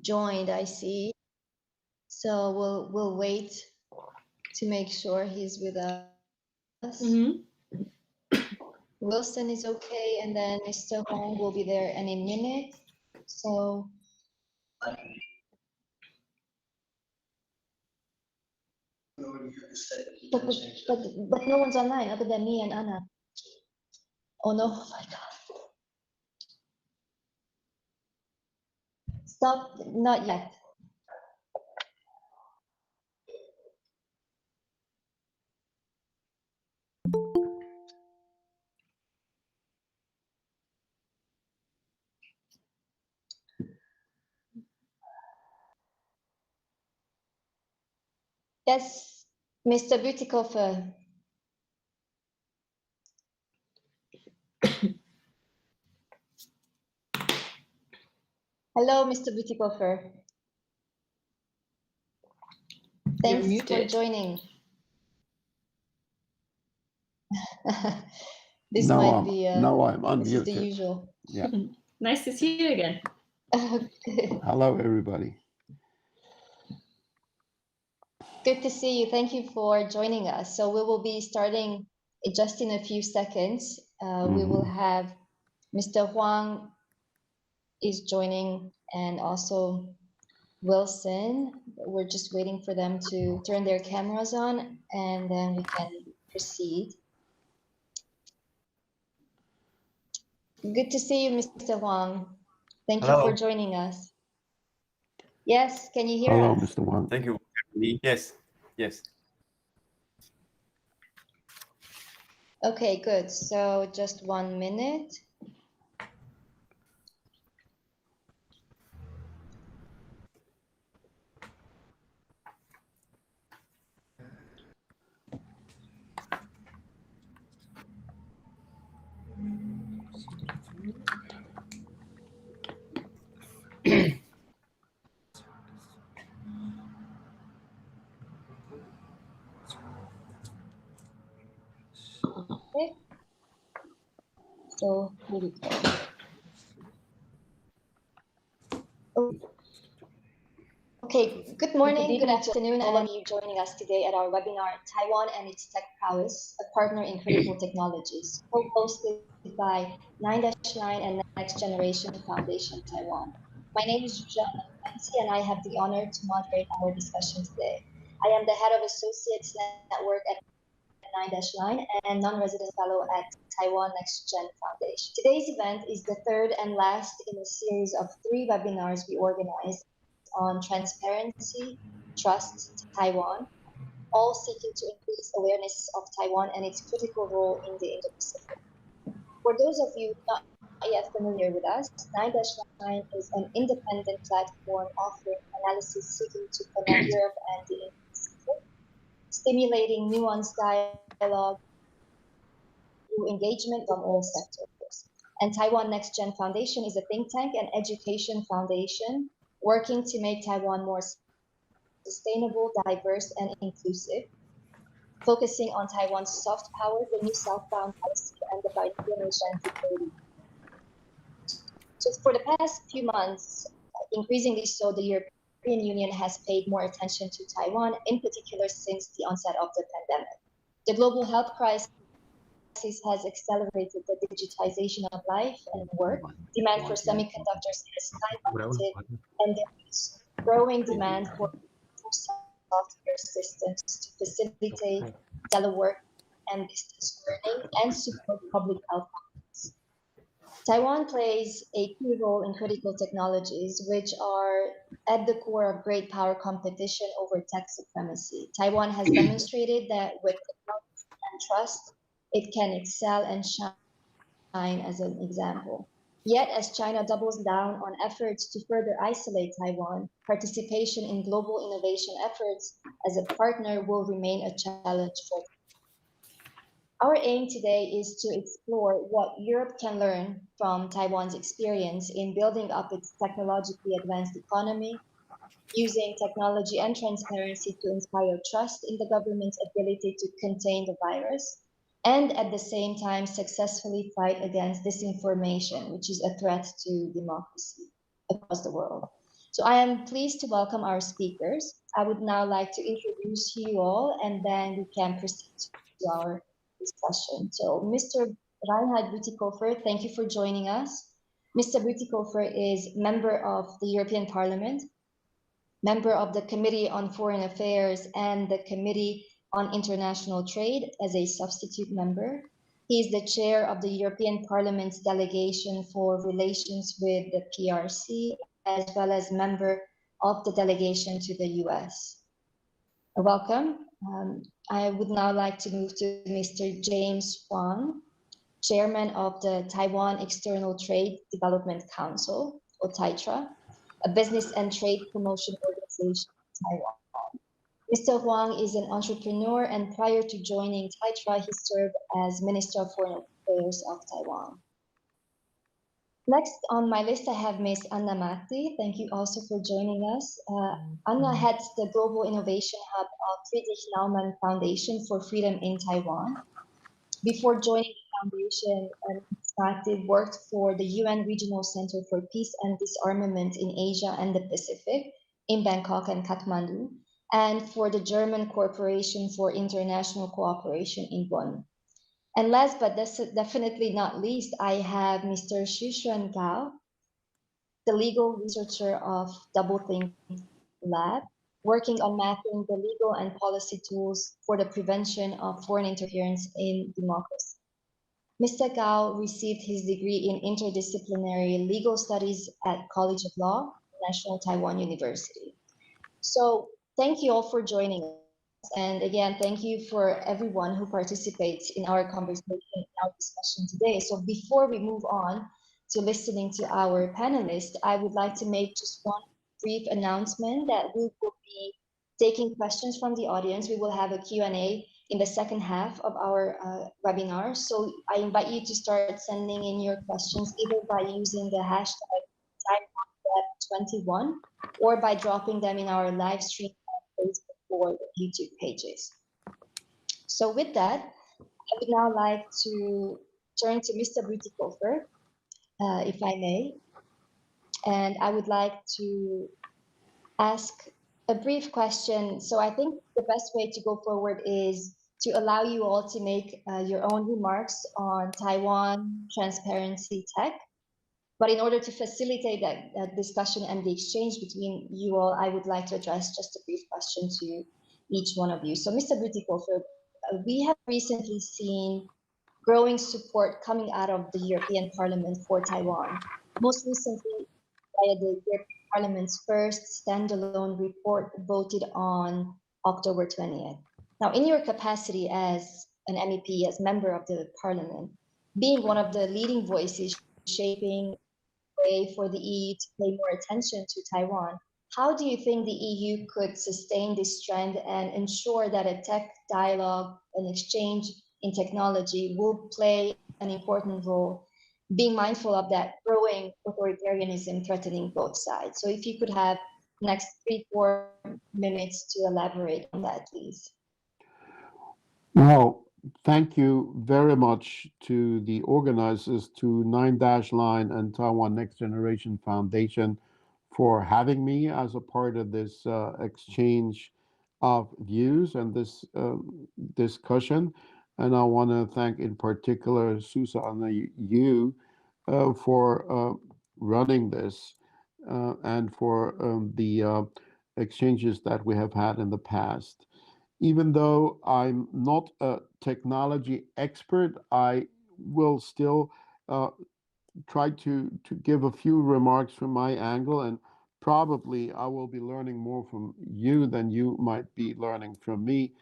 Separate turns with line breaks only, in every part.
joined, I see. So we'll wait to make sure he's with us. Wilson is okay, and then Mr. Hong will be there any minute. So but no one's online other than me and Anna. Oh no, oh my God. Stop, not yet. Yes, Mr. Butikofer. Hello, Mr. Butikofer. Thanks for joining. This might be
now I'm unmuted.
This is the usual.
Yeah.
Nice to see you again.
Hello, everybody.
Good to see you. Thank you for joining us. So we will be starting just in a few seconds. We will have Mr. Huang is joining, and also Wilson. We're just waiting for them to turn their cameras on, and then we can proceed. Good to see you, Mr. Huang. Thank you for joining us. Yes, can you hear
us?
Hello,
Mr. Huang.
Thank you. Yes, yes.
Okay, good. So just 1 minute. Okay. So here we go. Okay, good morning, good afternoon, all of you joining us today at our webinar, Taiwan and its Tech Prowess, a partner in critical technologies, co-hosted by 9-9 and Next Generation Foundation Taiwan. My name is Jujana Fancy, and I have the honor to moderate our discussion today. I am the head of Associates Network at 9-9 and non-resident fellow at Taiwan NextGen Foundation. Today's event is the third and last in a series of 3 webinars we organized on transparency, trust, Taiwan, all seeking to increase awareness of Taiwan and its critical role in the Indo-Pacific. For those of you not yet familiar with us, 9-9 is an independent platform offering analysis seeking to connect Europe and the Indo-Pacific, stimulating nuanced dialogue through engagement from all sectors. And Taiwan NextGen Foundation is a think tank and education foundation working to make Taiwan more sustainable, diverse, and inclusive, focusing on Taiwan's soft power, the new southbound policy, and the bi-nation security. So for the past few months, increasingly so, the European Union has paid more attention to Taiwan, in particular since the onset of the pandemic. The global health crisis has accelerated the digitization of life and work. Demand for semiconductors has skyrocketed, and there is growing demand for software systems to facilitate telework and distance learning and support public health outcomes. Taiwan plays a key role in critical technologies, which are at the core of great power competition over tech supremacy. Taiwan has demonstrated that with technology and trust, it can excel and shine as an example. Yet, as China doubles down on efforts to further isolate Taiwan, participation in global innovation efforts as a partner will remain a challenge for Taiwan. Our aim today is to explore what Europe can learn from Taiwan's experience in building up its technologically advanced economy, using technology and transparency to inspire trust in the government's ability to contain the virus, and at the same time successfully fight against disinformation, which is a threat to democracy. across the world. So I am pleased to welcome our speakers. I would now like to introduce you all, and then we can proceed to our discussion. So Mr. Reinhard Bütikofer, thank you for joining us. Mr. Bütikofer is member of the European Parliament, member of the Committee on Foreign Affairs and the Committee on International Trade as a substitute member. He is the chair of the European Parliament's delegation for relations with the PRC, as well as member of the delegation to the US. Welcome. I would now like to move to Mr. James Huang, chairman of the Taiwan External Trade Development Council, or TAITRA, a business and trade promotion organization in Taiwan. Mr. Huang is an entrepreneur, and prior to joining TAITRA, he served as Minister of Foreign Affairs of Taiwan. Next on my list, I have Ms. Anna Matti. Thank you also for joining us. Anna heads the Global Innovation Hub of Friedrich Naumann Foundation for Freedom in Taiwan. Before joining the foundation, Ms. Matti worked for the UN Regional Center for Peace and Disarmament in Asia and the Pacific in Bangkok and Kathmandu, and for the German Corporation for International Cooperation in Bonn. And last but definitely not least, I have Mr. Xuxuan Gao, the legal researcher of Doublethink Lab, working on mapping the legal and policy tools for the prevention of foreign interference in democracy. Mr. Gao received his degree in interdisciplinary legal studies at College of Law, National Taiwan University. So thank you all for joining us. And again, thank you for everyone who participates in our conversation, in our discussion today. So before we move on to listening to our panelists, I would like to make just one brief announcement that we will be taking questions from the audience. We will have a Q&A in the second half of our webinar. So I invite you to start sending in your questions either by using the hashtag TaiwanWeb21 or by dropping them in our live stream on Facebook or the YouTube pages. So with that, I would now like to turn to Mr. Bütikofer, if I may. And I would like to ask a brief question. So I think the best way to go forward is to allow you all to make your own remarks on Taiwan transparency tech. But in order to facilitate that discussion and the exchange between you all, I would like to address just a brief question to each one of you. So Mr. Bütikofer, we have recently seen growing support coming out of the European Parliament for Taiwan, most recently via the European Parliament's first standalone report voted on October 20th. Now, in your capacity as an MEP, as member of the Parliament, being one of the leading voices shaping way for the EU to pay more attention to Taiwan, how do you think the EU could sustain this trend and ensure that a tech dialogue and exchange in technology will play an important role, being mindful of that growing authoritarianism threatening both sides? So if you could have next 3-4 minutes to elaborate on that, please.
Well, thank you very much to the organizers, to 9-Line and Taiwan Next Generation Foundation for having me as a part of this exchange of views and this discussion. And I want to thank in particular Susanna, you for running this and for the exchanges that we have had in the past. Even though I'm not a technology expert, I will still try to give a few remarks from my angle, and probably I will be learning more from you than you might be learning from me.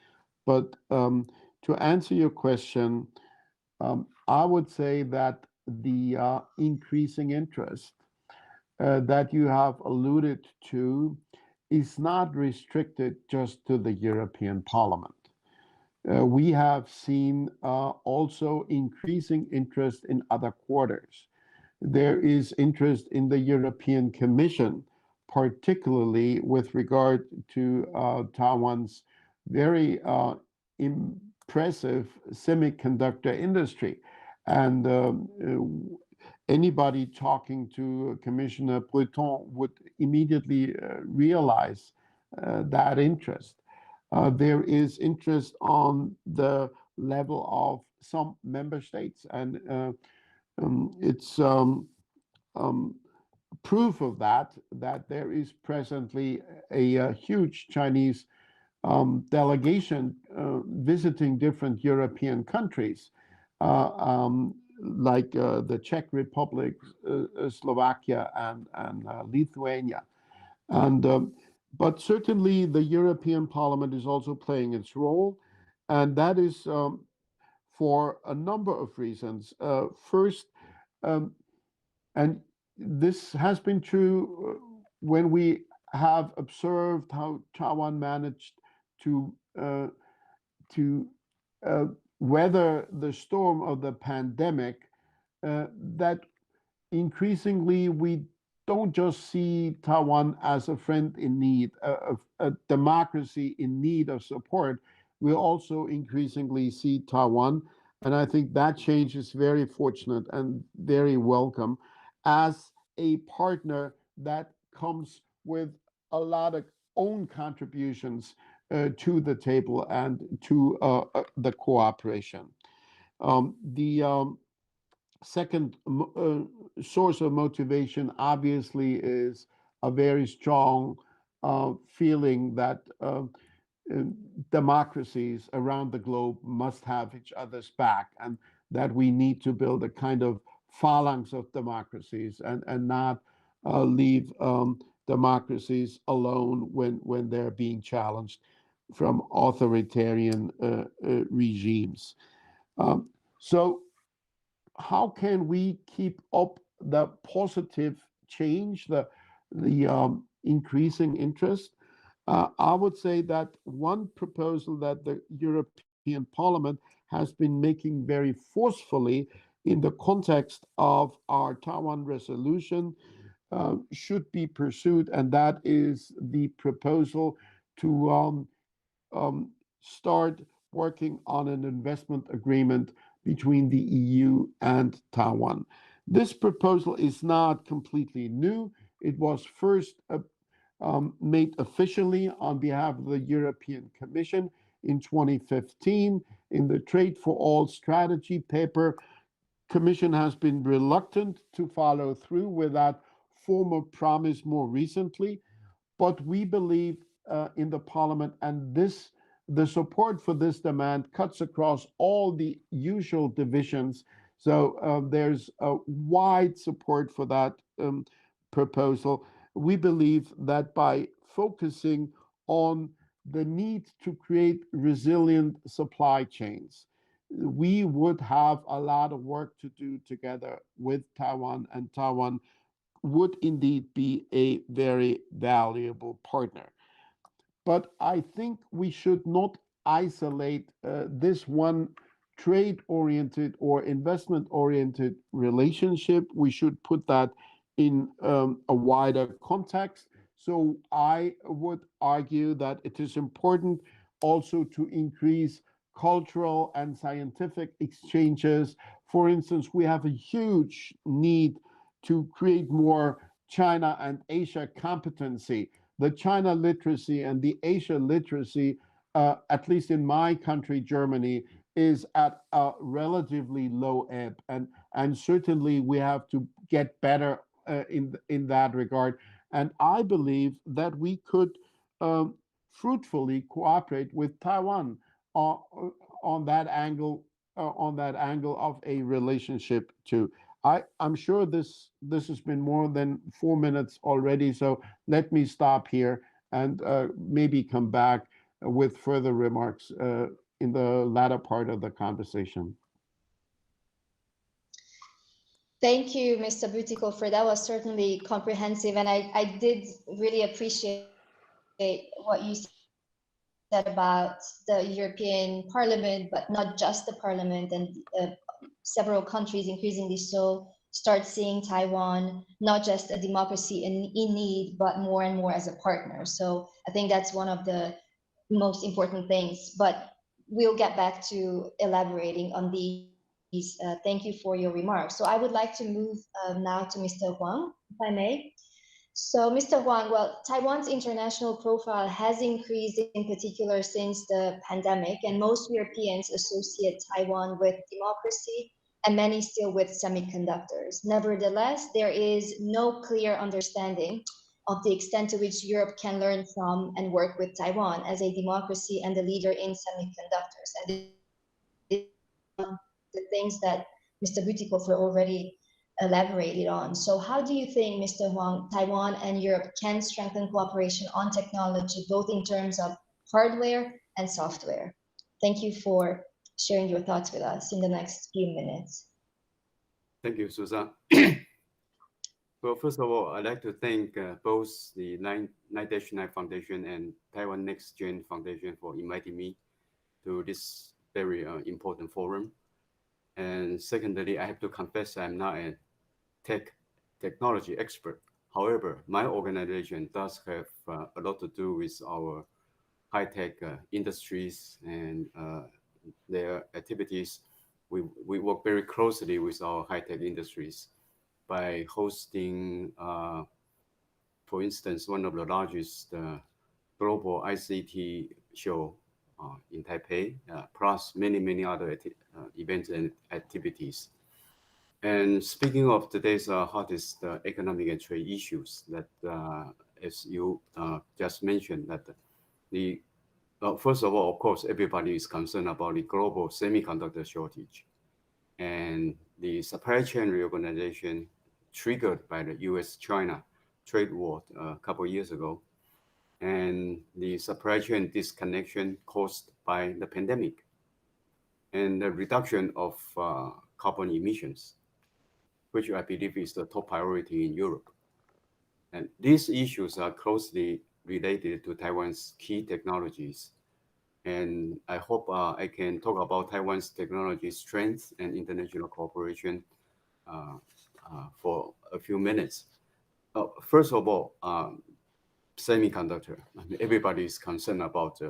But to answer your question, I would say that the increasing interest that you have alluded to is not restricted just to the European Parliament. We have seen also increasing interest in other quarters. There is interest in the European Commission, particularly with regard to Taiwan's very impressive semiconductor industry. And anybody talking to Commissioner Breton would immediately realize that interest. There is interest on the level of some member states, and it's proof of that there is presently a huge Chinese delegation visiting different European countries, like the Czech Republic, Slovakia, and Lithuania. And but certainly the European Parliament is also playing its role, and that is for a number of reasons. First, and this has been true when we have observed how Taiwan managed to weather the storm of the pandemic, that increasingly we don't just see Taiwan as a friend in need, a democracy in need of support. We also increasingly see Taiwan, and I think that change is very fortunate and very welcome, as a partner that comes with a lot of own contributions to the table and to the cooperation. The second source of motivation obviously is a very strong feeling that democracies around the globe must have each other's back, and that we need to build a kind of phalanx of democracies and not leave democracies alone when they're being challenged from authoritarian regimes. So how can we keep up the positive change, the increasing interest? I would say that one proposal that the European Parliament has been making very forcefully in the context of our Taiwan resolution should be pursued, and that is the proposal to start working on an investment agreement between the EU and Taiwan. This proposal is not completely new. It was first made officially on behalf of the European Commission in 2015 in the Trade for All strategy paper. Commission has been reluctant to follow through with that former promise more recently, but we believe in the Parliament, and the support for this demand cuts across all the usual divisions. So there's a wide support for that proposal. We believe that by focusing on the need to create resilient supply chains, we would have a lot of work to do together with Taiwan, and Taiwan would indeed be a very valuable partner. But I think we should not isolate this one trade-oriented or investment-oriented relationship. We should put that in a wider context. So I would argue that it is important also to increase cultural and scientific exchanges. For instance, we have a huge need to create more China and Asia competency. The China literacy and the Asia literacy, at least in my country, Germany, is at a relatively low ebb, and certainly we have to get better in that regard. And I believe that we could fruitfully cooperate with Taiwan on that angle of a relationship too. I'm sure this has been more than 4 minutes already, so let me stop here and maybe come back with further remarks in the latter part of the conversation.
Thank you, Mr. Butiko, for that was certainly comprehensive, and I did really appreciate what you said about the European Parliament, but not just the Parliament, and several countries, increasingly so, start seeing Taiwan not just a democracy in need, but more and more as a partner. So I think that's one of the most important things. But we'll get back to elaborating on the thank you for your remarks. So I would like to move now to Mr. Huang, if I may. So Mr. Huang, well, Taiwan's international profile has increased in particular since the pandemic, and most Europeans associate Taiwan with democracy and many still with semiconductors. Nevertheless, there is no clear understanding of the extent to which Europe can learn from and work with Taiwan as a democracy and a leader in semiconductors. And the things that Mr. Butikofer already elaborated on. So how do you think, Mr. Huang, Taiwan and Europe can strengthen cooperation on technology, both in terms of hardware and software? Thank you for sharing your thoughts with us in the next few minutes.
Thank you, Susan. Well, first of all, I'd like to thank both the 9-9 Foundation and Taiwan NextGen Foundation for inviting me to this very important forum. And secondly, I have to confess I'm not a technology expert. However, my organization does have a lot to do with our high-tech industries and their activities. We work very closely with our high-tech industries by hosting, for instance, one of the largest global ICT show in Taipei, plus many other events and activities. And speaking of today's hottest economic and trade issues, that as you just mentioned, that first of all, of course, everybody is concerned about the global semiconductor shortage and the supply chain reorganization triggered by the US-China trade war a couple of years ago, and the supply chain disconnection caused by the pandemic, and the reduction of carbon emissions, which I believe is the top priority in Europe. And these issues are closely related to Taiwan's key technologies. And I hope I can talk about Taiwan's technology strength and international cooperation for a few minutes. First of all, semiconductor. I mean, everybody is concerned about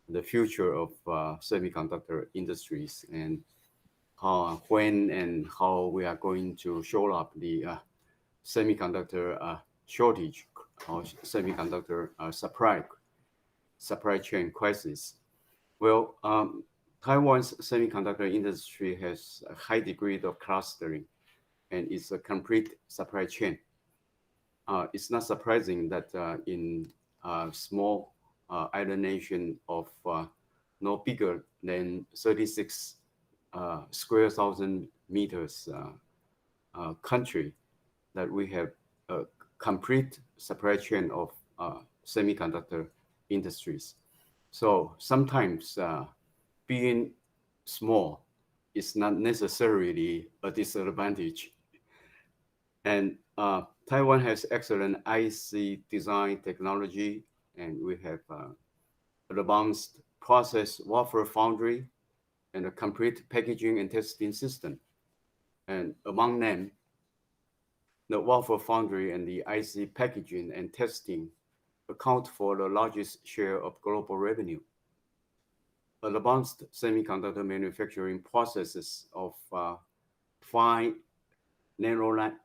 the future of semiconductor industries and when and how we are going to show up the semiconductor shortage or semiconductor supply chain crisis. Well, Taiwan's semiconductor industry has a high degree of clustering and it's a complete supply chain. It's not surprising that in a small island nation of no bigger than 36 square thousand meters country, that we have a complete supply chain of semiconductor industries. So sometimes being small is not necessarily a disadvantage. And Taiwan has excellent IC design technology, and we have advanced process wafer foundry and a complete packaging and testing system. And among them, the wafer foundry and the IC packaging and testing account for the largest share of global revenue. Advanced semiconductor manufacturing processes of 5 nanometer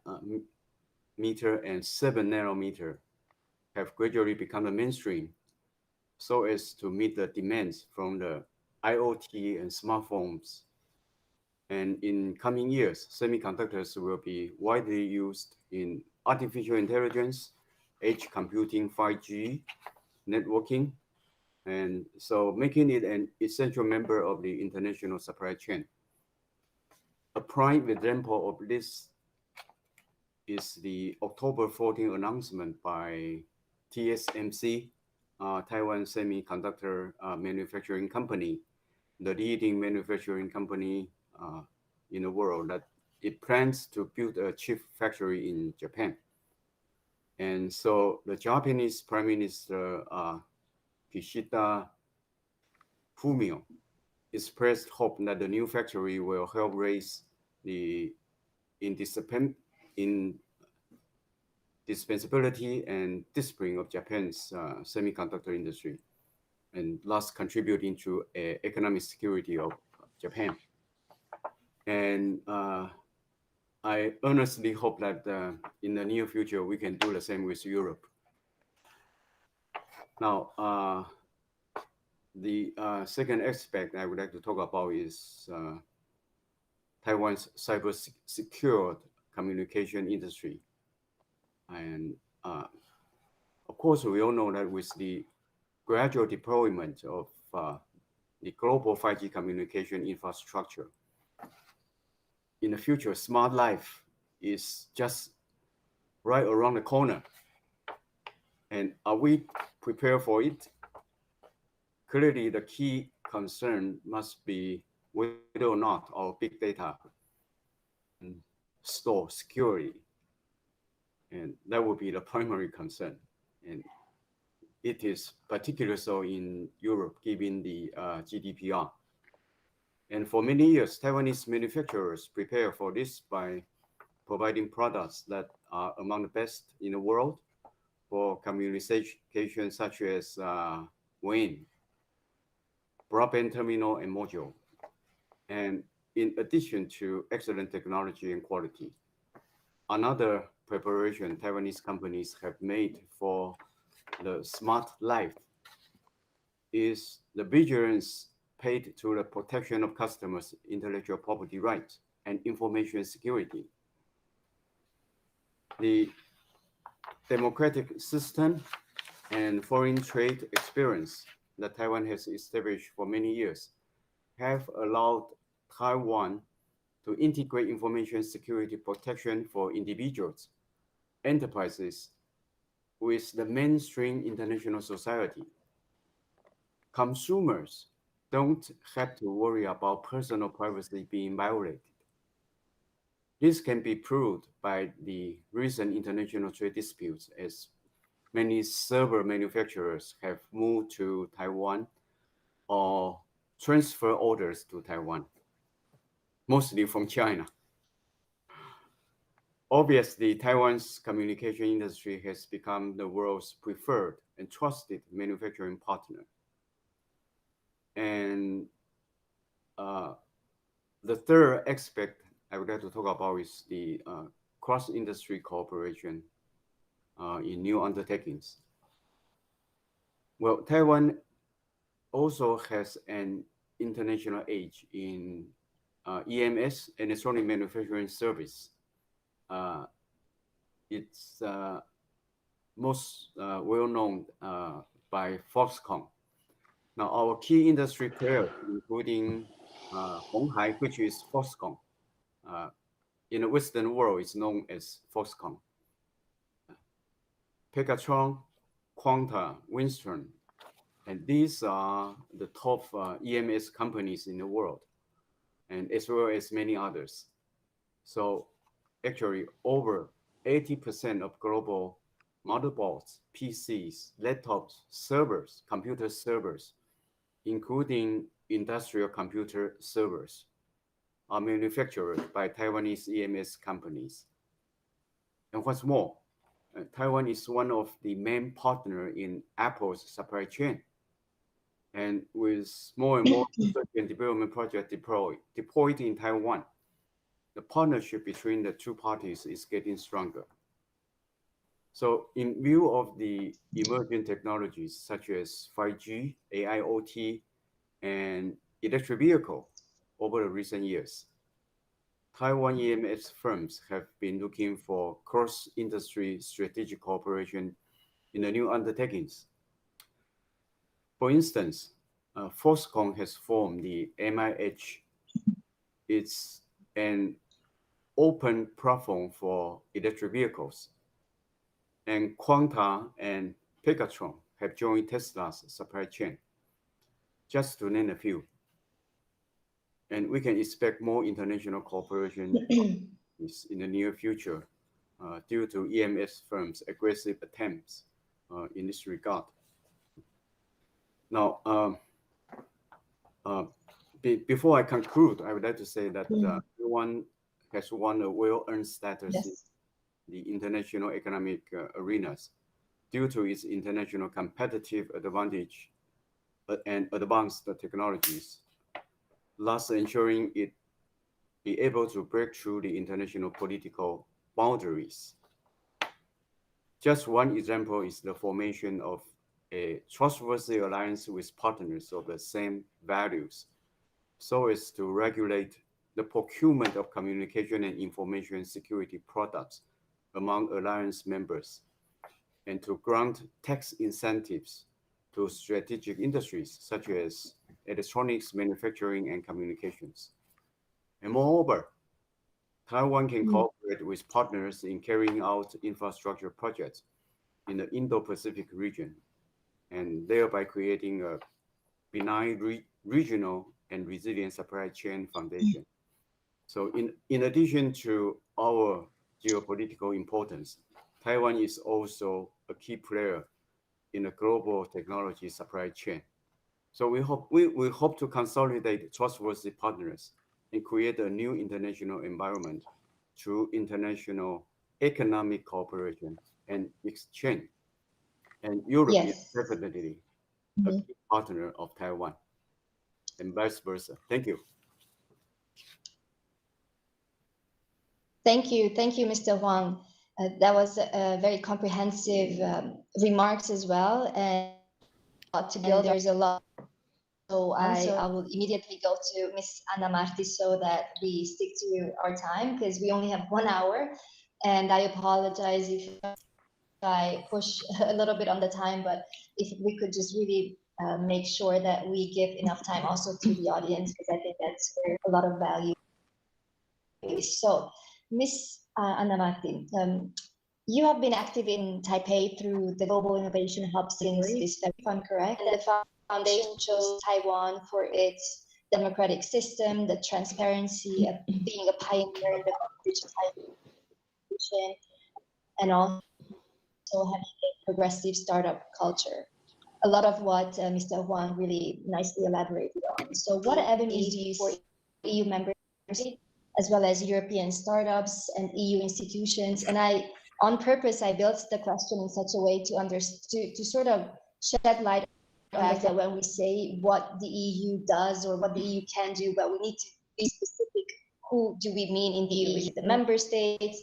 and 7 nanometer have gradually become the mainstream so as to meet the demands from the IoT and smartphones. And in coming years, semiconductors will be widely used in artificial intelligence, edge computing, 5G, networking, and so making it an essential member of the international supply chain. A prime example of this is the October 14 announcement by TSMC, Taiwan Semiconductor Manufacturing Company, the leading manufacturing company in the world, that it plans to build a chip factory in Japan. And so the Japanese Prime Minister Kishida Fumio expressed hope that the new factory will help raise the indispensability and discipline of Japan's semiconductor industry, and thus contributing to economic security of Japan. And I earnestly hope that in the near future, we can do the same with Europe. Now, the second aspect I would like to talk about is Taiwan's cyber-secured communication industry. And of course, we all know that with the gradual deployment of the global 5G communication infrastructure, in the future, smart life is just right around the corner. And are we prepared for it? Clearly, the key concern must be whether or not our big data store security. And that would be the primary concern. And it is particularly so in Europe, given the GDPR. And for many years, Taiwanese manufacturers prepare for this by providing products that are among the best in the world for communication, such as WAN, broadband terminal, and module. And in addition to excellent technology and quality, another preparation Taiwanese companies have made for the smart life is the vigilance paid to the protection of customers' intellectual property rights and information security. The democratic system and foreign trade experience that Taiwan has established for many years have allowed Taiwan to integrate information security protection for individuals, enterprises, with the mainstream international society. Consumers don't have to worry about personal privacy being violated. This can be proved by the recent international trade disputes, as many server manufacturers have moved to Taiwan or transfer orders to Taiwan, mostly from China. Obviously, Taiwan's communication industry has become the world's preferred and trusted manufacturing partner. And the third aspect I would like to talk about is the cross-industry cooperation in new undertakings. Well, Taiwan also has an international edge in EMS, electronic manufacturing service. It's most well known by Foxconn. Now, our key industry players, including Honghai, which is Foxconn, in the Western world, it's known as Foxconn. Pegatron, Quanta, Winston, and these are the top EMS companies in the world, and as well as many others. So actually, over 80% of global motherboards, PCs, laptops, servers, computer servers, including industrial computer servers, are manufactured by Taiwanese EMS companies. And what's more, Taiwan is one of the main partners in Apple's supply chain. And with more and more research and development projects deployed in Taiwan, the partnership between the two parties is getting stronger. So in view of the emerging technologies such as 5G, AIoT, and electric vehicle over the recent years, Taiwan EMS firms have been looking for cross-industry strategic cooperation in the new undertakings. For instance, Foxconn has formed the MIH. It's an open platform for electric vehicles. And Quanta and Pegatron have joined Tesla's supply chain, just to name a few. And we can expect more international cooperation in the near future due to EMS firms' aggressive attempts in this regard. Now, before I conclude, I would like to say that Taiwan has won a well-earned status in the international economic arenas due to its international competitive advantage and advanced technologies, thus ensuring it be able to break through the international political boundaries. Just one example is the formation of a trustworthy alliance with partners of the same values, so as to regulate the procurement of communication and information security products among alliance members, and to grant tax incentives to strategic industries such as electronics manufacturing and communications. And moreover, Taiwan can cooperate with partners in carrying out infrastructure projects in the Indo-Pacific region, and thereby creating a benign regional and resilient supply chain foundation. So in addition to our geopolitical importance, Taiwan is also a key player in the global technology supply chain. So we hope to consolidate trustworthy partners and create a new international environment through international economic cooperation and exchange. And Europe is definitely a key partner of Taiwan, and vice versa. Thank you.
Thank you, Mr. Huang. That was very comprehensive remarks as well, and to build. There's a lot. So I will immediately go to Ms. Anna Marti so that we stick to our time, because we only have 1 hour, and I apologize if I push a little bit on the time, but if we could just really make sure that we give enough time also to the audience, because I think that's where a lot of value is. So, Ms. Anna Marti, you have been active in Taipei through the Global Innovation Hub since this February, if I'm correct. And the foundation chose Taiwan for its democratic system, the transparency of being a pioneer in the digitization, and also having a progressive startup culture. A lot of what Mr. Huang really nicely elaborated on. So what avenues do you see for EU members, as well as European startups and EU institutions? And on purpose, I built the question in such a way to sort of shed light on the fact that when we say what the EU does or what the EU can do, but we need to be specific. Who do we mean in the EU? Is it the member states,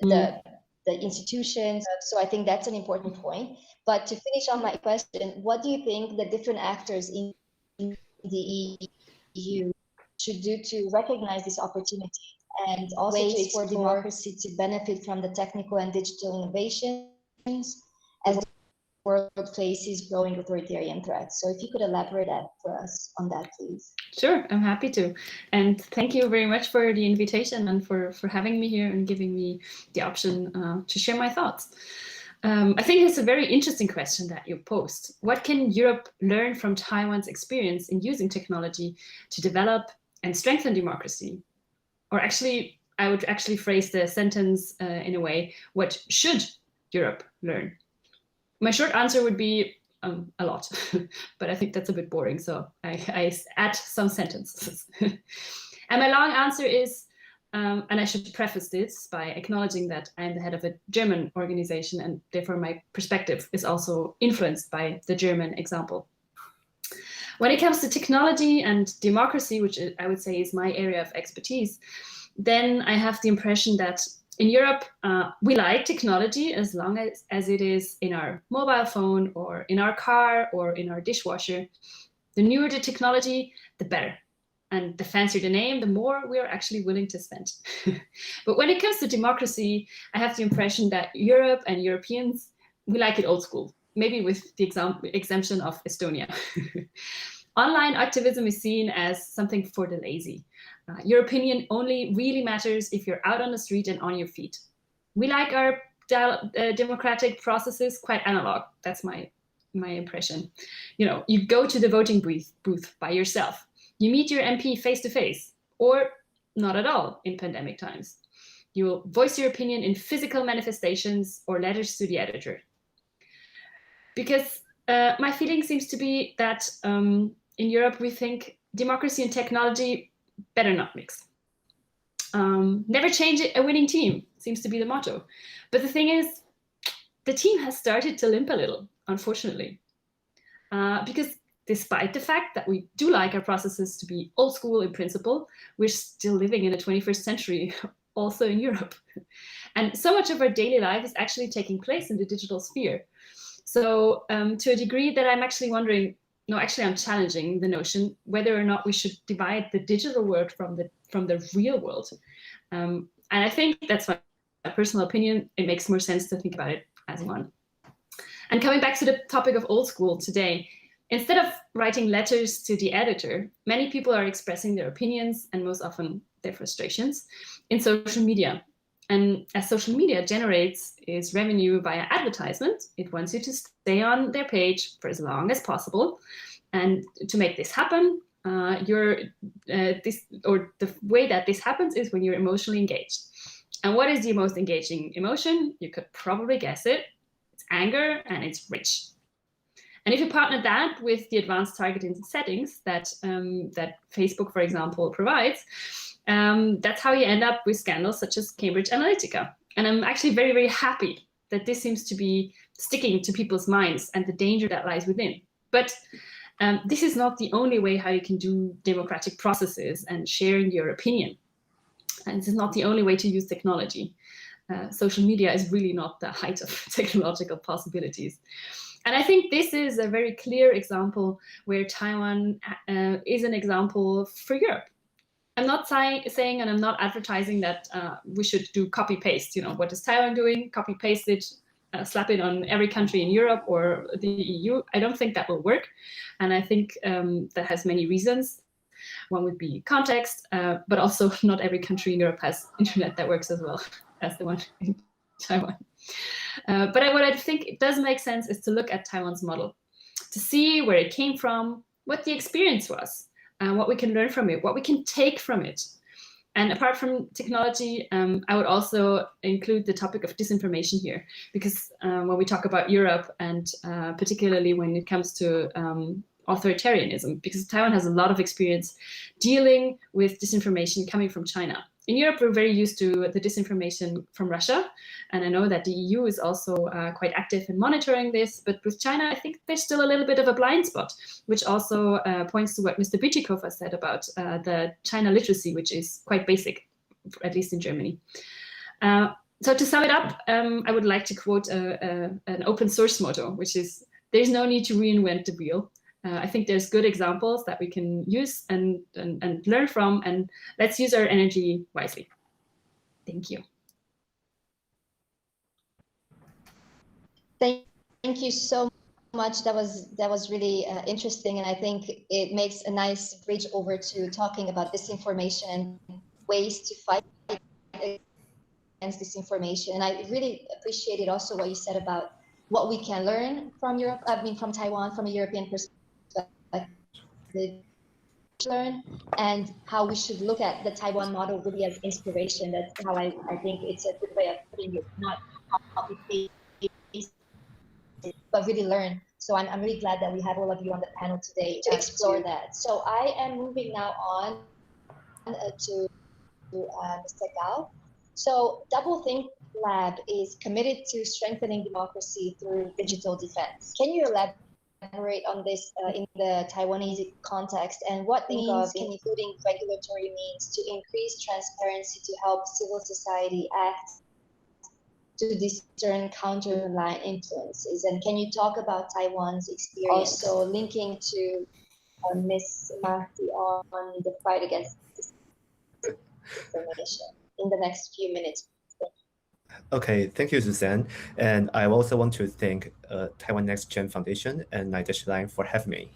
the institutions? So I think that's an important point. But to finish on my question, what do you think the different actors in the EU should do to recognize this opportunity and also ways for democracy to benefit from the technical and digital innovations as the world faces growing authoritarian threats? So if you could elaborate that for us on that, please.
Sure, I'm happy to. And thank you very much for the invitation and for having me here and giving me the option to share my thoughts. I think it's a very interesting question that you posed. What can Europe learn from Taiwan's experience in using technology to develop and strengthen democracy? Or actually, I would actually phrase the sentence in a way, what should Europe learn? My short answer would be a lot, but I think that's a bit boring, so I add some sentences. And my long answer is, and I should preface this by acknowledging that I'm the head of a German organization, and therefore my perspective is also influenced by the German example. When it comes to technology and democracy, which I would say is my area of expertise, then I have the impression that in Europe, we like technology as long as it is in our mobile phone or in our car or in our dishwasher. The newer the technology, the better. And the fancier the name, the more we are actually willing to spend. But when it comes to democracy, I have the impression that Europe and Europeans, we like it old school, maybe with the exemption of Estonia. Online activism is seen as something for the lazy. Your opinion only really matters if you're out on the street and on your feet. We like our democratic processes quite analog. That's my impression. You know, you go to the voting booth by yourself. You meet your MP face to face, or not at all in pandemic times. You will voice your opinion in physical manifestations or letters to the editor. Because my feeling seems to be that in Europe, we think democracy and technology better not mix. Never change a winning team seems to be the motto. But the thing is, the team has started to limp a little, unfortunately. Because despite the fact that we do like our processes to be old school in principle, we're still living in the 21st century, also in Europe. And so much of our daily life is actually taking place in the digital sphere. So to a degree that I'm actually wondering, no, actually I'm challenging the notion whether or not we should divide the digital world from the real world. And I think that's my personal opinion. It makes more sense to think about it as one. And coming back to the topic of old school today, instead of writing letters to the editor, many people are expressing their opinions and most often their frustrations in social media. And as social media generates its revenue via advertisement, it wants you to stay on their page for as long as possible. And to make this happen, the way that this happens is when you're emotionally engaged. And what is the most engaging emotion? You could probably guess it. It's anger and it's rage. And if you partner that with the advanced targeting settings that Facebook, for example, provides, that's how you end up with scandals such as Cambridge Analytica. And I'm actually very, very happy that this seems to be sticking to people's minds and the danger that lies within. But this is not the only way how you can do democratic processes and sharing your opinion. And this is not the only way to use technology. Social media is really not the height of technological possibilities. And I think this is a very clear example where Taiwan is an example for Europe. I'm not saying and I'm not advertising that we should do copy-paste. You know, what is Taiwan doing? Copy-paste it, slap it on every country in Europe or the EU. I don't think that will work. And I think that has many reasons. One would be context, but also not every country in Europe has internet that works as well as the one in Taiwan. But what I think it does make sense is to look at Taiwan's model, to see where it came from, what the experience was, what we can learn from it, what we can take from it. And apart from technology, I would also include the topic of disinformation here, because when we talk about Europe and particularly when it comes to authoritarianism, because Taiwan has a lot of experience dealing with disinformation coming from China. In Europe, we're very used to the disinformation from Russia. And I know that the EU is also quite active in monitoring this. But with China, I think there's still a little bit of a blind spot, which also points to what Mr. Bütikofer said about the China literacy, which is quite basic, at least in Germany. So to sum it up, I would like to quote an open source motto, which is, there's no need to reinvent the wheel. I think there's good examples that we can use and learn from, and let's use our energy wisely. Thank you.
Thank you so much. That was really interesting, and I think it makes a nice bridge over to talking about disinformation and ways to fight against disinformation. And I really appreciated also what you said about what we can learn from Europe. I mean, from Taiwan, from a European perspective. Learn and how we should look at the Taiwan model really as inspiration. That's how I think it's a good way of putting it, not copy paste, but really learn. So I'm really glad that we have all of you on the panel today to explore that. So I am moving now on to Mr. Gao. So Doublethink Lab is committed to strengthening democracy through digital defense. Can you elaborate on this in the Taiwanese context, and what means, including regulatory means, to increase transparency to help civil society act to discern counter-malign influences? And can you talk about Taiwan's experience, also linking to Ms. Marti on the fight against disinformation in the next few minutes?
Okay, thank you, Suzanne. And I also want to thank Taiwan NextGen Foundation and 9-Line for having me.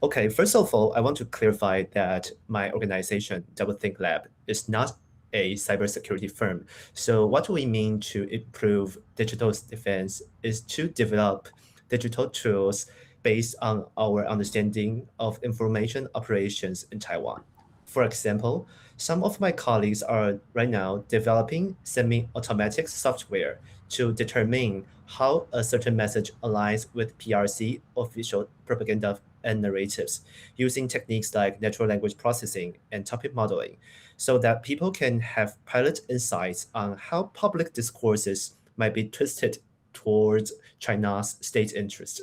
Okay, first of all, I want to clarify that my organization, Doublethink Lab, is not a cybersecurity firm. So what we mean to improve digital defense is to develop digital tools based on our understanding of information operations in Taiwan. For example, some of my colleagues are right now developing semi-automatic software to determine how a certain message aligns with PRC, official propaganda and narratives, using techniques like natural language processing and topic modeling, so that people can have pilot insights on how public discourses might be twisted towards China's state interest.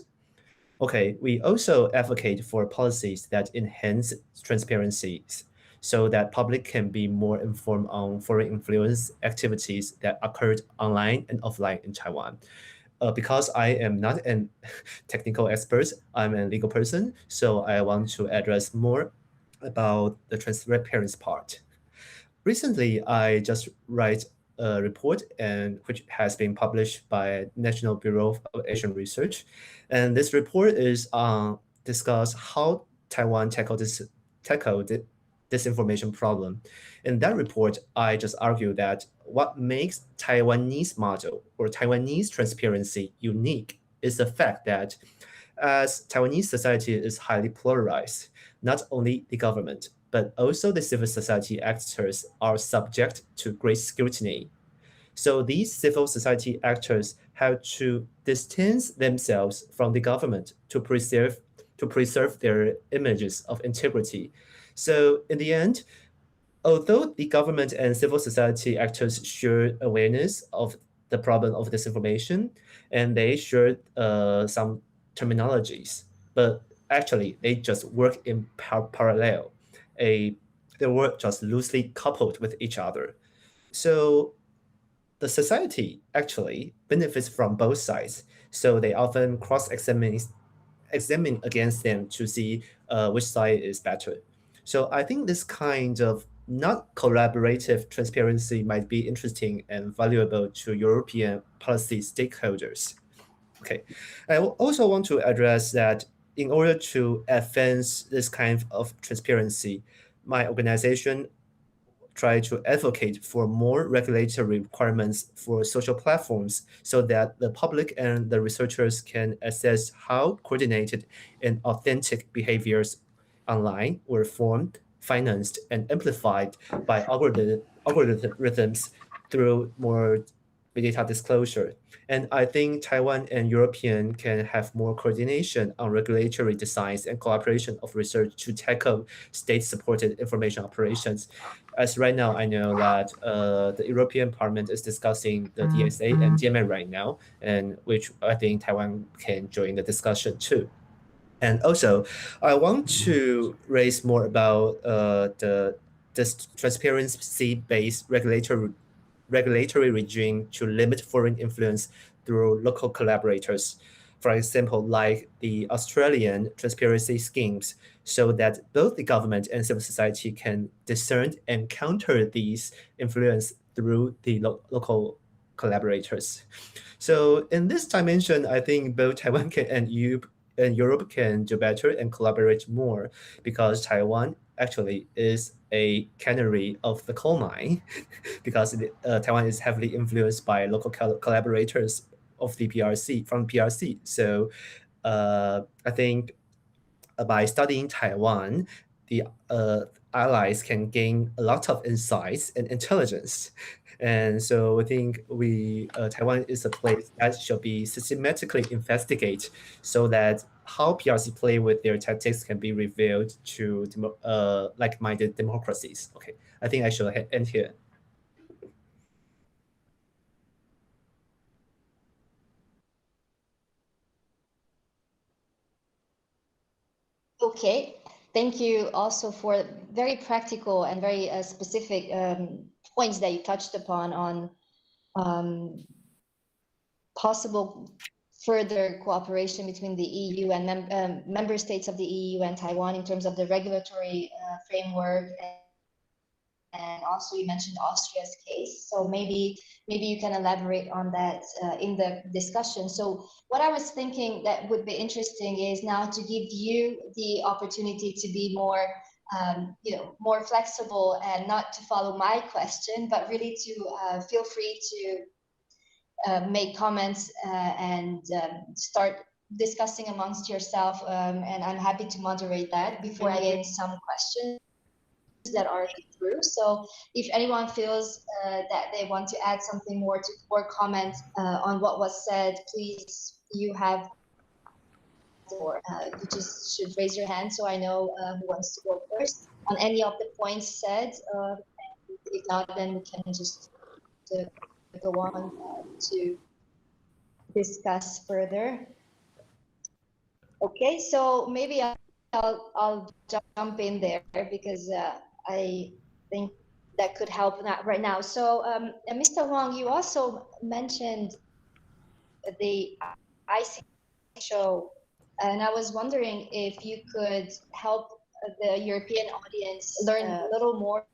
Okay, we also advocate for policies that enhance transparency so that public can be more informed on foreign influence activities that occurred online and offline in Taiwan. Because I am not a technical expert, I'm a legal person, so I want to address more about the transparency part. Recently, I just write a report which has been published by National Bureau of Asian Research. And this report is discuss how Taiwan tackled this disinformation problem. In that report, I just argue that what makes Taiwanese model or Taiwanese transparency unique is the fact that as Taiwanese society is highly polarized, not only the government, but also the civil society actors are subject to great scrutiny. So these civil society actors have to distance themselves from the government to preserve their images of integrity. So in the end, although the government and civil society actors share awareness of the problem of disinformation, and they share some terminologies, but actually they just work in parallel. They work just loosely coupled with each other. So the society actually benefits from both sides. So they often cross-examine against them to see which side is better. So I think this kind of not collaborative transparency might be interesting and valuable to European policy stakeholders. Okay, I also want to address that in order to advance this kind of transparency, my organization try to advocate for more regulatory requirements for social platforms so that the public and the researchers can assess how coordinated and authentic behaviors online were formed, financed, and amplified by algorithms through more data disclosure. And I think Taiwan and European can have more coordination on regulatory designs and cooperation of research to tackle state-supported information operations. As right now, I know that the European Parliament is discussing the DSA and DMA right now, and which I think Taiwan can join the discussion too. And also, I want to raise more about this transparency-based regulatory regime to limit foreign influence through local collaborators. For example, like the Australian transparency schemes, so that both the government and civil society can discern and counter these influence through the local collaborators. So in this dimension, I think both Taiwan and Europe can do better and collaborate more, because Taiwan actually is a canary of the coal mine because Taiwan is heavily influenced by local collaborators of the PRC. So I think by studying Taiwan, the allies can gain a lot of insights and intelligence. And so I think Taiwan is a place that should be systematically investigated so that how PRC play with their tactics can be revealed to like-minded democracies. Okay, I think I should end here.
Okay, thank you also for very practical and very specific points that you touched upon on possible further cooperation between the EU and member states of the EU and Taiwan in terms of the regulatory framework. And also you mentioned Austria's case. So maybe you can elaborate on that in the discussion. So what I was thinking that would be interesting is now to give you the opportunity to be more more flexible and not to follow my question, but really to feel free to make comments and start discussing amongst yourself, and I'm happy to moderate that before I get some questions that are through. So if anyone feels that they want to add something more or comment on what was said, please, you have, or you just should raise your hand so I know who wants to go first on any of the points said. If not, then we can just go on to discuss further. Okay, so maybe I'll jump in there because I think that could help right now. So Mr. Wang, you also mentioned the ICT show, and I was wondering if you could help the European audience learn a little more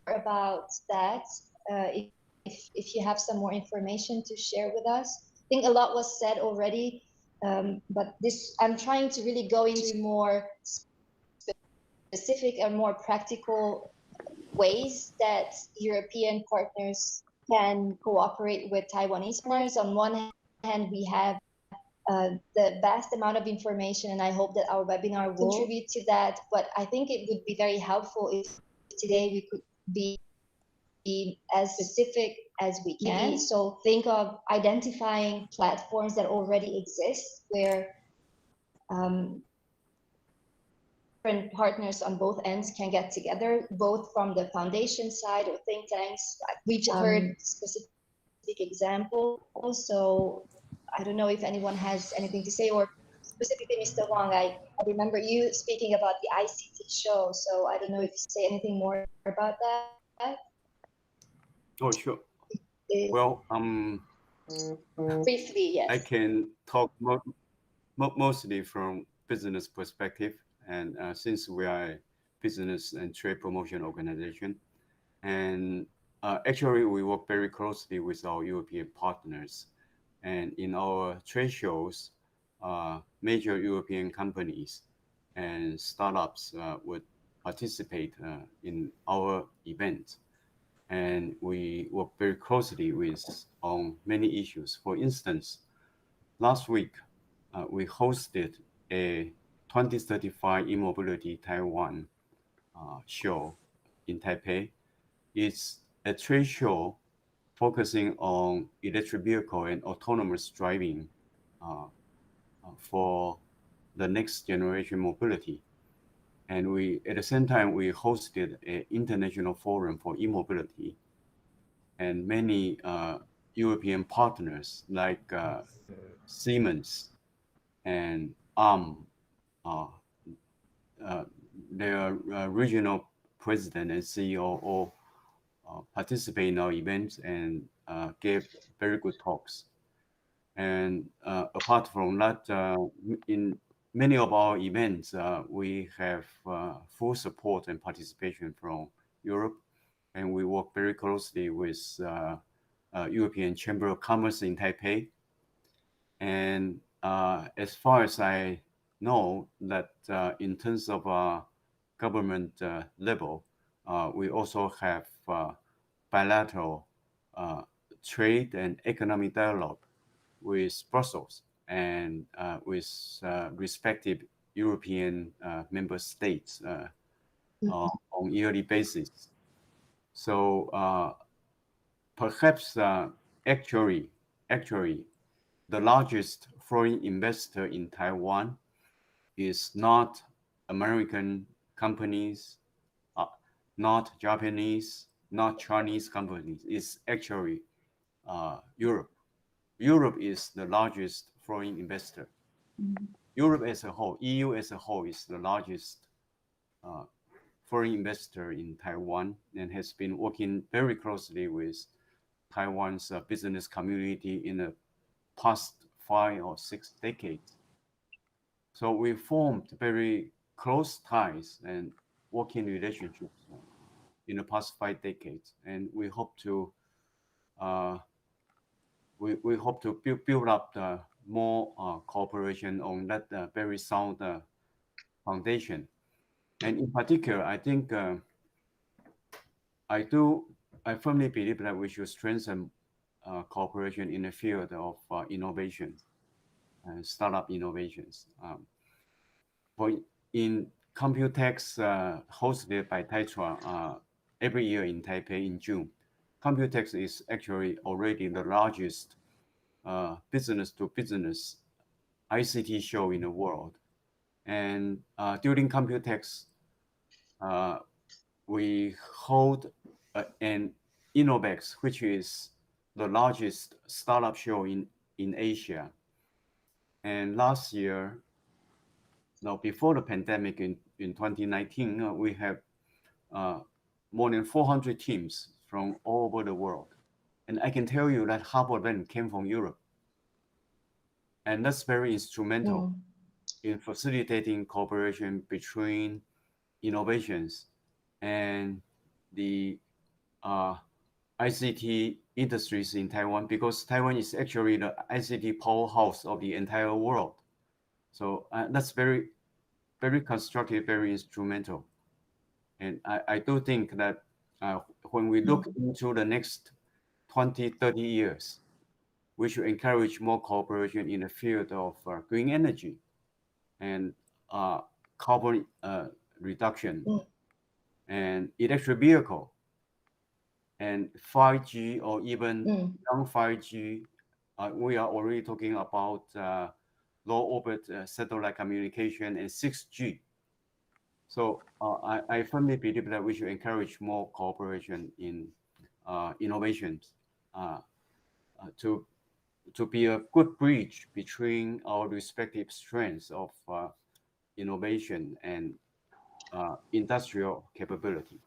about that. If you have some more information to share with us. I think a lot was said already, but I'm trying to really go into more specific and more practical ways that European partners can cooperate with Taiwanese partners. On one hand, we have the vast amount of information, and I hope that our webinar will contribute to that. But I think it would be very helpful if today we could be as specific as we can. So think of identifying platforms that already exist where different partners on both ends can get together, both from the foundation side or think tanks. We've heard specific examples, so I don't know if anyone has anything to say, or specifically Mr. Wang, I remember you speaking about the ICT show, so I don't know if you say anything more about that.
Oh, sure. Well,
briefly, yes.
I can talk mostly from business perspective, and since we are a business and trade promotion organization, and actually we work very closely with our European partners, and in our trade shows, major European companies and startups would participate in our event. And we work very closely on many issues. For instance, last week, we hosted a 2035 e-mobility Taiwan show in Taipei. It's a trade show focusing on electric vehicle and autonomous driving for the next generation mobility. And at the same time, we hosted an international forum for e-mobility, and many European partners like Siemens and Arm, their regional president and CEO all participate in our events and gave very good talks. And apart from that, in many of our events, we have full support and participation from Europe, and we work very closely with European Chamber of Commerce in Taipei. And as far as I know, that in terms of government level, we also have bilateral trade and economic dialogue with Brussels and with respective European member states on yearly basis. So perhaps actually the largest foreign investor in Taiwan is not American companies, not Japanese, not Chinese companies. It's actually Europe. Europe is the largest foreign investor. Europe as a whole, EU as a whole, is the largest foreign investor in Taiwan and has been working very closely with Taiwan's business community in the past 5 or 6 decades. So we formed very close ties and working relationships in the past 5 decades, and we hope to we hope to build up more cooperation on that very sound foundation. And in particular, I think I firmly believe that we should strengthen cooperation in the field of innovation and startup innovations. In Computex hosted by Taitra every year in Taipei in June, Computex is actually already the largest business-to-business ICT show in the world. And during Computex, we hold an Innovex, which is the largest startup show in Asia. And last year, now before the pandemic in 2019, we have more than 400 teams from all over the world. And I can tell you that half of them came from Europe. And that's very instrumental in facilitating cooperation between innovations and the ICT industries in Taiwan, because Taiwan is actually the ICT powerhouse of the entire world. So that's very, very constructive, very instrumental. And I do think that when we look into the next 20, 30 years, we should encourage more cooperation in the field of green energy and carbon reduction and electric vehicle and 5G or even non-5G. We are already talking about low orbit satellite communication and 6G. So I firmly believe that we should encourage more cooperation in innovations to be a good bridge between our respective strengths of innovation and industrial capability.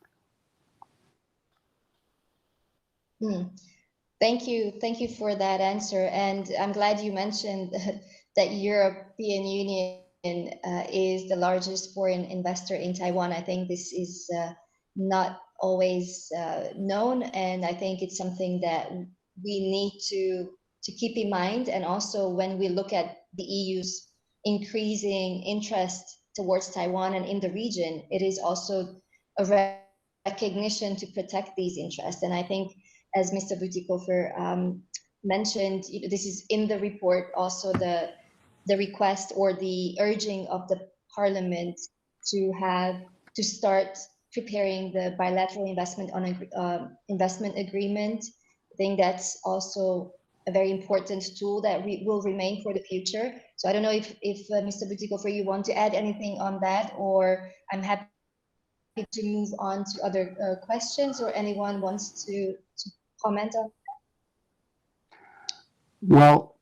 Thank you for that answer. And I'm glad you mentioned that European Union is the largest foreign investor in Taiwan. I think this is not always known, and I think it's something that we need to keep in mind. And also when we look at the EU's increasing interest towards Taiwan and in the region, it is also a recognition to protect these interests. And I think, as Mr. Butikofer mentioned, this is in the report, also the request or the urging of the Parliament to start preparing the bilateral investment agreement. I think that's also a very important tool that will remain for the future. So I don't know if Mr. Butikofer, you want to add anything on that, or I'm happy to move on to other questions, or anyone wants to comment on that?
Well,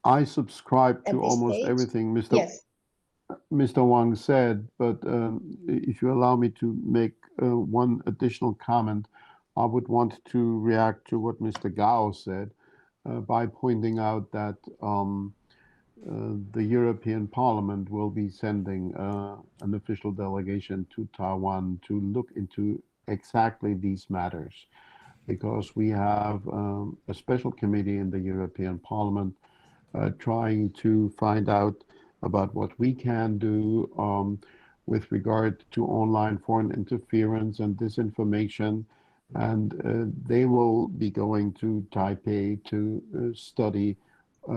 I subscribe to almost
stage?
everything
Yes.
Mr. Wang said, but if you allow me to make one additional comment, I would want to react to what Mr. Gao said by pointing out that the European Parliament will be sending an official delegation to Taiwan to look into exactly these matters, because we have a special committee in the European Parliament trying to find out about what we can do with regard to online foreign interference and disinformation. And they will be going to Taipei to study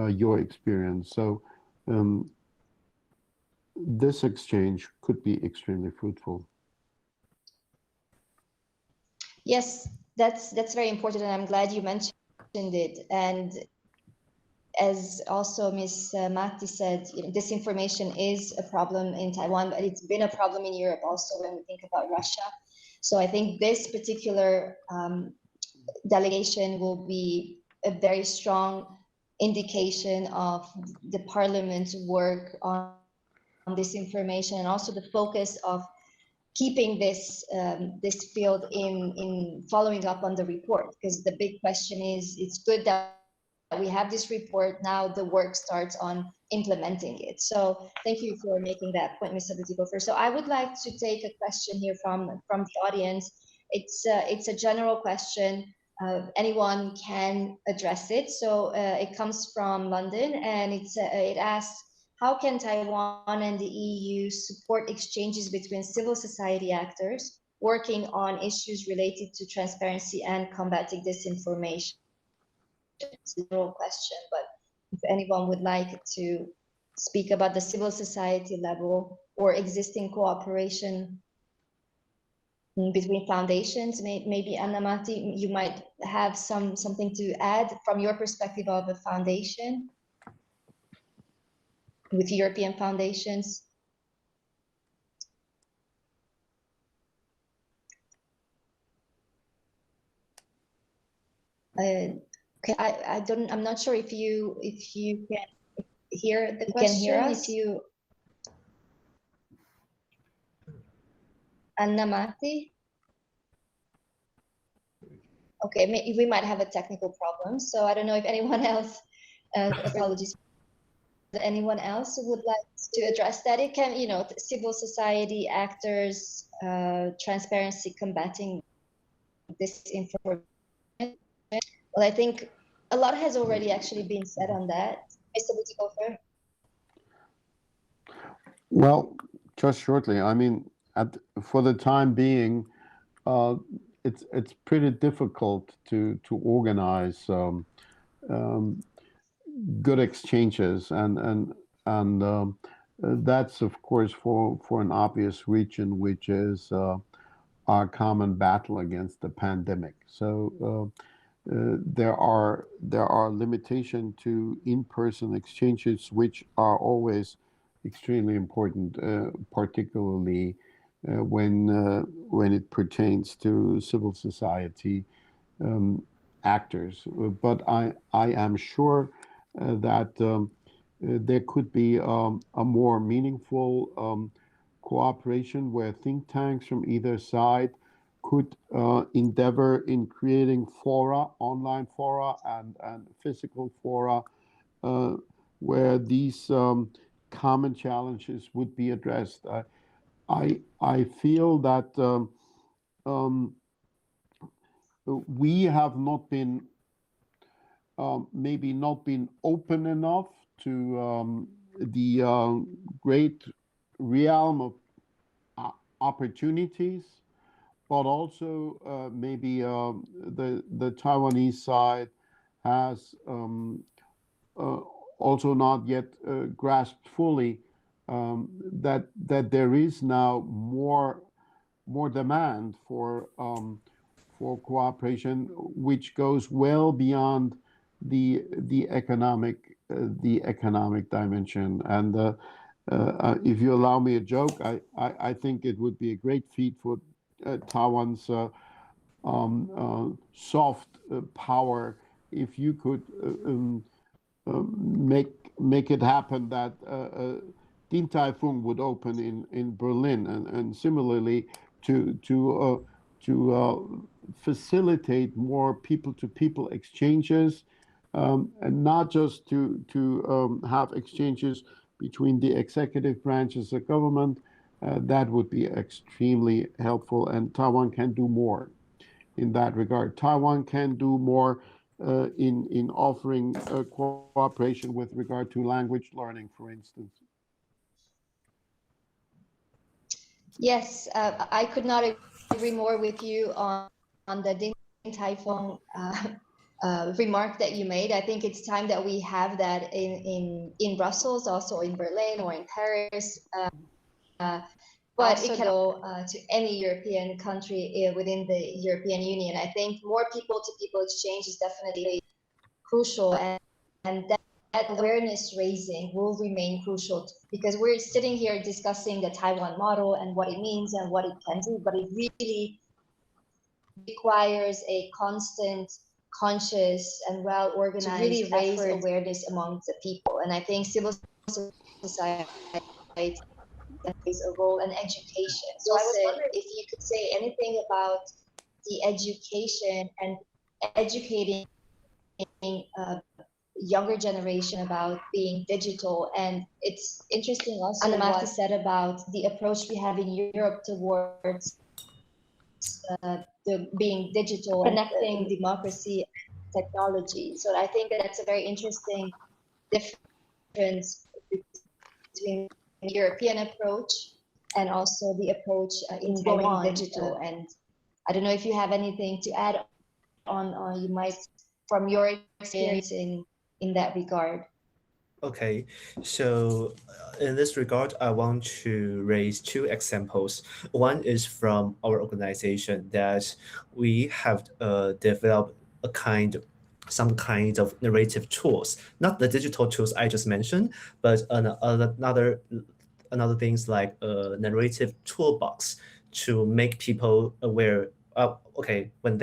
your experience. So this exchange could be extremely fruitful.
Yes, that's very important, and I'm glad you mentioned it. And as also Ms. Mahdi said, disinformation is a problem in Taiwan, but it's been a problem in Europe also when we think about Russia. So I think this particular delegation will be a very strong indication of the Parliament's work on disinformation, and also the focus of keeping this field in following up on the report. Because the big question is, it's good that we have this report, now the work starts on implementing it. So thank you for making that point, Mr. Butikofer. So I would like to take a question here from the audience. It's a general question. Anyone can address it. So it comes from London, and it asks, how can Taiwan and the EU support exchanges between civil society actors working on issues related to transparency and combating disinformation? It's a general question, but if anyone would like to speak about the civil society level or existing cooperation between foundations, maybe Anna Mati, you might have something to add from your perspective of a foundation with European foundations. Okay, I'm not sure if you can hear the question. If you Annamati? Okay, we might have a technical problem, so I don't know if anyone else, apologies, anyone else would like to address that. It can, civil society actors, transparency, combating disinformation. Well, I think a lot has already actually been said on that. Mr. Butikofer?
Well, just shortly, I mean, for the time being, it's pretty difficult to organize good exchanges, and that's of course for an obvious reason, which is our common battle against the pandemic. So there are limitations to in-person exchanges, which are always extremely important, particularly when it pertains to civil society actors. But I am sure that there could be a more meaningful cooperation where think tanks from either side could endeavor in creating fora, online fora and physical fora, where these common challenges would be addressed. I feel that we have not been maybe not been open enough to the great realm of opportunities, but also maybe the Taiwanese side has also not yet grasped fully that there is now more demand for cooperation, which goes well beyond the economic dimension. And if you allow me a joke, I think it would be a great feat for Taiwan's soft power if you could make it happen that Din Tai Fung would open in Berlin, and similarly to facilitate more people-to-people exchanges, and not just to have exchanges between the executive branches of government. That would be extremely helpful, and Taiwan can do more in that regard. Taiwan can do more in offering cooperation with regard to language learning, for instance.
Yes, I could not agree more with you on the Din Tai Fung remark that you made. I think it's time that we have that in Brussels, also in Berlin or in Paris. But it can go to any European country within the European Union. I think more people-to-people exchange is definitely crucial, and that awareness raising will remain crucial, because we're sitting here discussing the Taiwan model and what it means and what it can do, but it really requires a constant, conscious, and well-organized to really raise awareness among the people. And I think civil society plays a role in education. So I was wondering if you could say anything about the education and educating younger generation about being digital. And it's interesting also what said about the approach we have in Europe towards the being digital, connecting democracy and technology. So I think that's a very interesting difference between the European approach and also the approach in going digital. And I don't know if you have anything to add on, or you might, from your experience in that regard.
Okay, so in this regard, I want to raise two examples. One is from our organization, that we have developed some kind of narrative tools, not the digital tools I just mentioned, but another things like a narrative toolbox to make people aware. Okay, when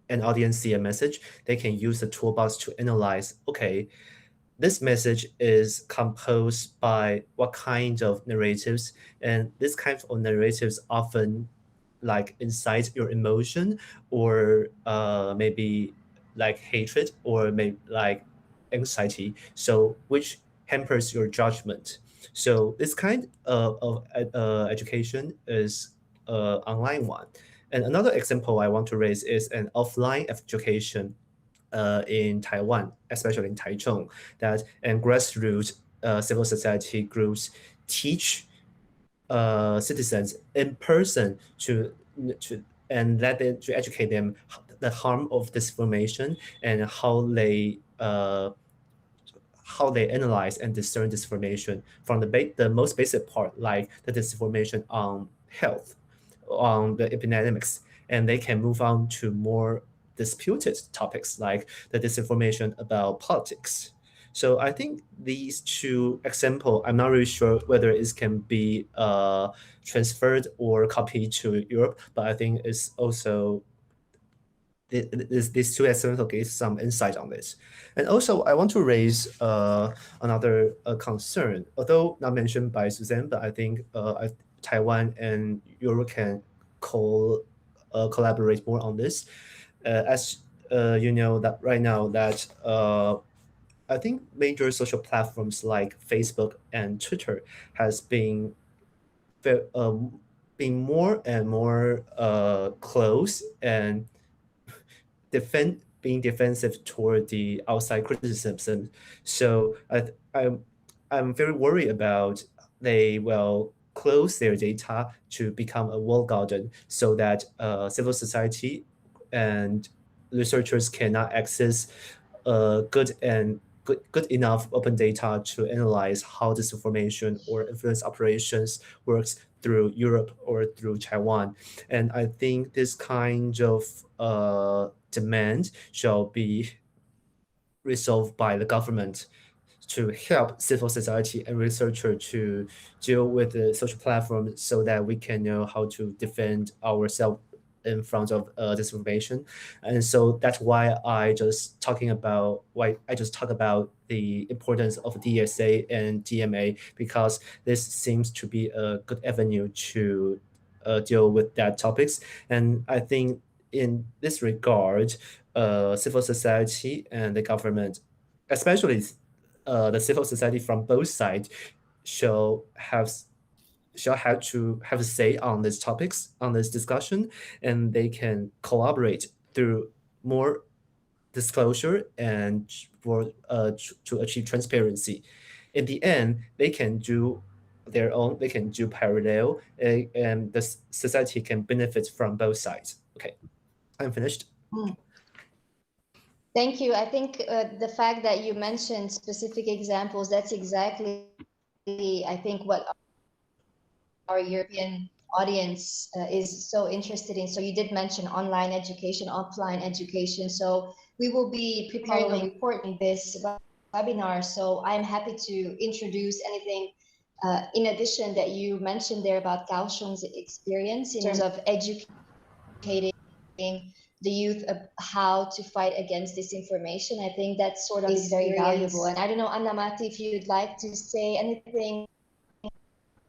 an audience see a message, they can use the toolbox to analyze, okay, this message is composed by what kind of narratives, and this kind of narratives often like incite your emotion, or maybe like hatred, or maybe like anxiety, so which hampers your judgment. So this kind of education is online one. And another example I want to raise is an offline education in Taiwan, especially in Taichung, and grassroots civil society groups teach citizens in person to educate them the harm of disinformation and how they analyze and discern disinformation from the most basic part, like the disinformation on health, on the epidemics, and they can move on to more disputed topics like the disinformation about politics. So I think these two examples, I'm not really sure whether it can be transferred or copied to Europe, but I think it's also these two examples give some insight on this. And also, I want to raise another concern, although not mentioned by Suzanne, but I think Taiwan and Europe can collaborate more on this. As you know, that right now that I think major social platforms like Facebook and Twitter has been more and more close and being defensive toward the outside criticism. So I'm very worried about they will close their data to become a walled garden, so that civil society and researchers cannot access good enough open data to analyze how disinformation or influence operations works through Europe or through Taiwan. And I think this kind of demand shall be resolved by the government to help civil society and researchers to deal with the social platform, so that we can know how to defend ourselves in front of disinformation. And so that's why I just talk about the importance of DSA and DMA, because this seems to be a good avenue to deal with that topics. And I think in this regard, civil society and the government, especially the civil society from both sides, shall have to have a say on these topics, on this discussion, and they can collaborate through more disclosure and to achieve transparency. In the end, they can do their own, they can do parallel, and the society can benefit from both sides. Okay, I'm finished.
Thank you. I think the fact that you mentioned specific examples, that's exactly, I think, what our European audience is so interested in. So you did mention online education, offline education. So we will be preparing a report in this webinar. So I'm happy to introduce anything in addition that you mentioned there about Kaohsiung's experience in terms of educating the youth of how to fight against disinformation. I think that sort of is very valuable. And I don't know, Anna-Matti, if you'd like to say anything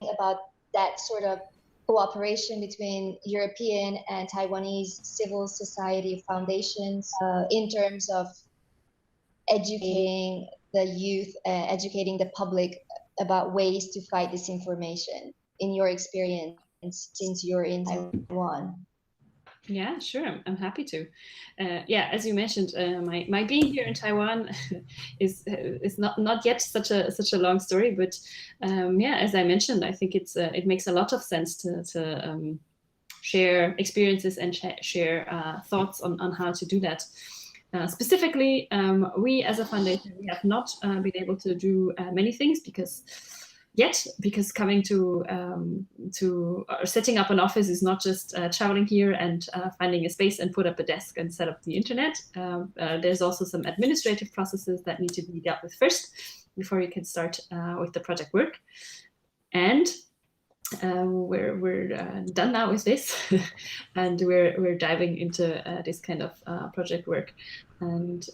about that sort of cooperation between European and Taiwanese civil society foundations in terms of educating the youth, educating the public about ways to fight disinformation in your experience since you're in Taiwan.
Yeah, sure. I'm happy to. Yeah, as you mentioned, my being here in Taiwan is not yet such a long story, but yeah, as I mentioned, I think it makes a lot of sense to share experiences and share thoughts on how to do that. Specifically, we as a foundation, we have not been able to do many things because coming to setting up an office is not just traveling here and finding a space and put up a desk and set up the internet. There's also some administrative processes that need to be dealt with first before you can start with the project work. And we're done now with this, and we're diving into this kind of project work. And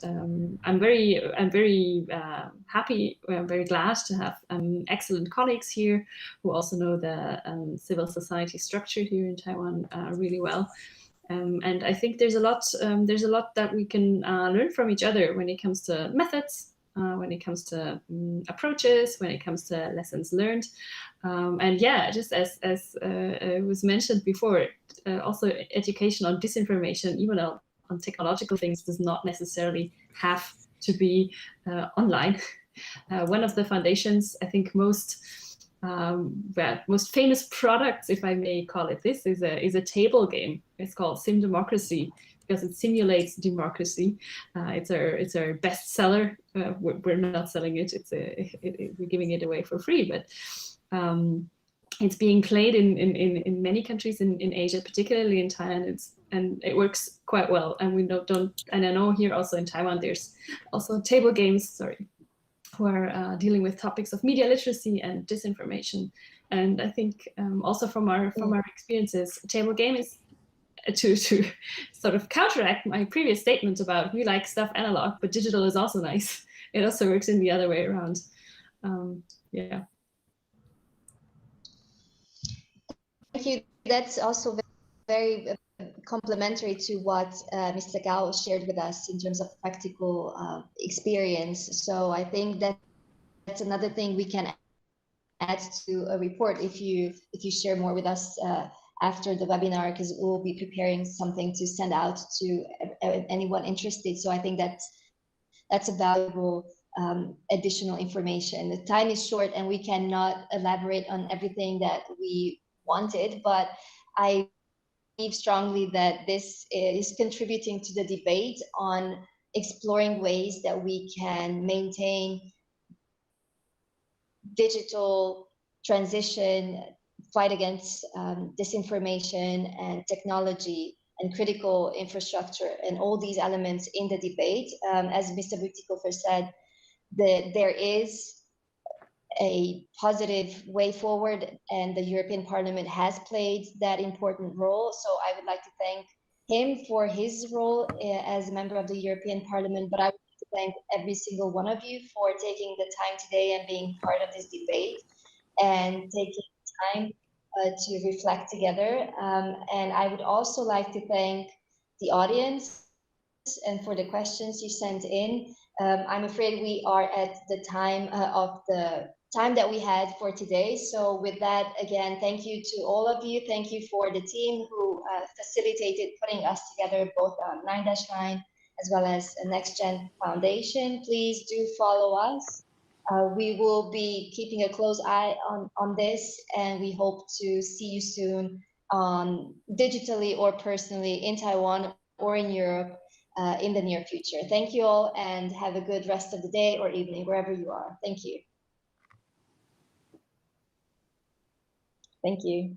I'm very happy. I'm very glad to have excellent colleagues here who also know the civil society structure here in Taiwan really well. And I think there's a lot that we can learn from each other when it comes to methods, when it comes to approaches, when it comes to lessons learned. And yeah, just as was mentioned before, also education on disinformation, even on technological things, does not necessarily have to be online. One of the foundation's, I think, most famous products, if I may call it this, is a table game. It's called Sim Democracy, because it simulates democracy. It's our bestseller. We're not selling it. We're giving it away for free, but it's being played in many countries in Asia, particularly in Thailand. And it works quite well. And I know here also in Taiwan, there's also table games, who are dealing with topics of media literacy and disinformation. And I think also from our experiences, a table game is to sort of counteract my previous statement about we like stuff analog, but digital is also nice. It also works in the other way around. Yeah.
Thank you. That's also very complementary to what Mr. Gao shared with us in terms of practical experience. So I think that's another thing we can add to a report if you share more with us after the webinar, because we'll be preparing something to send out to anyone interested. So I think that's a valuable additional information. The time is short and we cannot elaborate on everything that we wanted, but I believe strongly that this is contributing to the debate on exploring ways that we can maintain digital transition, fight against disinformation and technology and critical infrastructure and all these elements in the debate. As Mr. Butikofer said, there is a positive way forward, and the European Parliament has played that important role. So I would like to thank him for his role as a member of the European Parliament, but I would like to thank every single one of you for taking the time today and being part of this debate and taking time to reflect together. And I would also like to thank the audience and for the questions you sent in. I'm afraid we are at the time of the time that we had for today. So with that, again, thank you to all of you. Thank you for the team who facilitated putting us together, both 9-9 as well as NextGen Foundation. Please do follow us. We will be keeping a close eye on this, and we hope to see you soon digitally or personally in Taiwan or in Europe in the near future. Thank you all, and have a good rest of the day or evening, wherever you are. Thank you. Thank you.